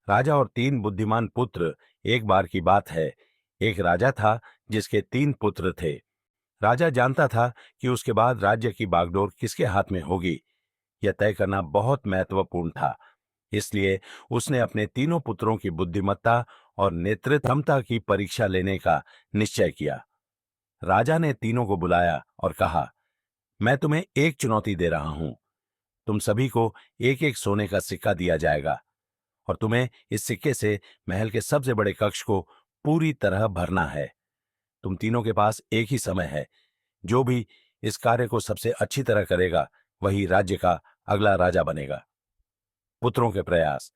राजा और तीन बुद्धिमान पुत्र। एक बार की बात है, एक राजा था जिसके तीन पुत्र थे। राजा जानता था कि उसके बाद राज्य की बागडोर किसके हाथ में होगी। यह तय करना बहुत महत्वपूर्ण था। इसलिए उसने अपने तीनों पुत्रों की बुद्धिमत्ता और नेतृत्व क्षमता की परीक्षा लेने का निश्चय किया। राजा ने तीनों को बुलाया और कहा, मैं तुम्हें एक चुनौती दे रहा हूं। तुम सभी को एक एक सोने का सिक्का दिया जाएगा और तुम्हें इस सिक्के से महल के सबसे बड़े कक्ष को पूरी तरह भरना है। तुम तीनों के पास एक ही समय है। जो भी इस कार्य को सबसे अच्छी तरह करेगा वही राज्य का अगला राजा बनेगा। पुत्रों के प्रयास।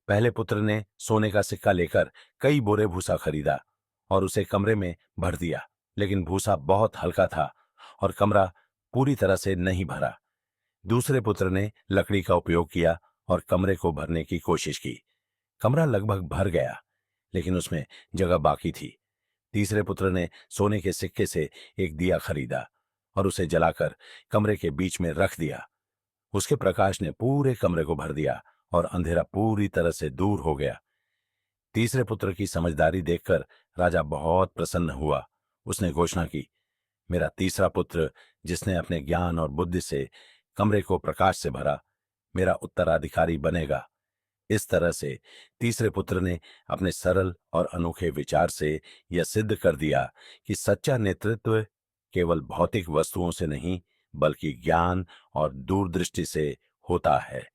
पहले पुत्र ने सोने का सिक्का लेकर कई बोरे भूसा खरीदा और उसे कमरे में भर दिया, लेकिन भूसा बहुत हल्का था और कमरा पूरी तरह से नहीं भरा। दूसरे पुत्र ने लकड़ी का उपयोग किया और कमरे को भरने की कोशिश की। कमरा लगभग भर गया, लेकिन उसमें जगह बाकी थी। तीसरे पुत्र ने सोने के सिक्के से एक दिया खरीदा और उसे जलाकर कमरे के बीच में रख दिया। उसके प्रकाश ने पूरे कमरे को भर दिया और अंधेरा पूरी तरह से दूर हो गया। तीसरे पुत्र की समझदारी देखकर राजा बहुत प्रसन्न हुआ। उसने घोषणा की, मेरा तीसरा पुत्र, जिसने अपने ज्ञान और बुद्धि से कमरे को प्रकाश से भरा, मेरा उत्तराधिकारी बनेगा। इस तरह से तीसरे पुत्र ने अपने सरल और अनोखे विचार से यह सिद्ध कर दिया कि सच्चा नेतृत्व केवल भौतिक वस्तुओं से नहीं, बल्कि ज्ञान और दूरदृष्टि से होता है।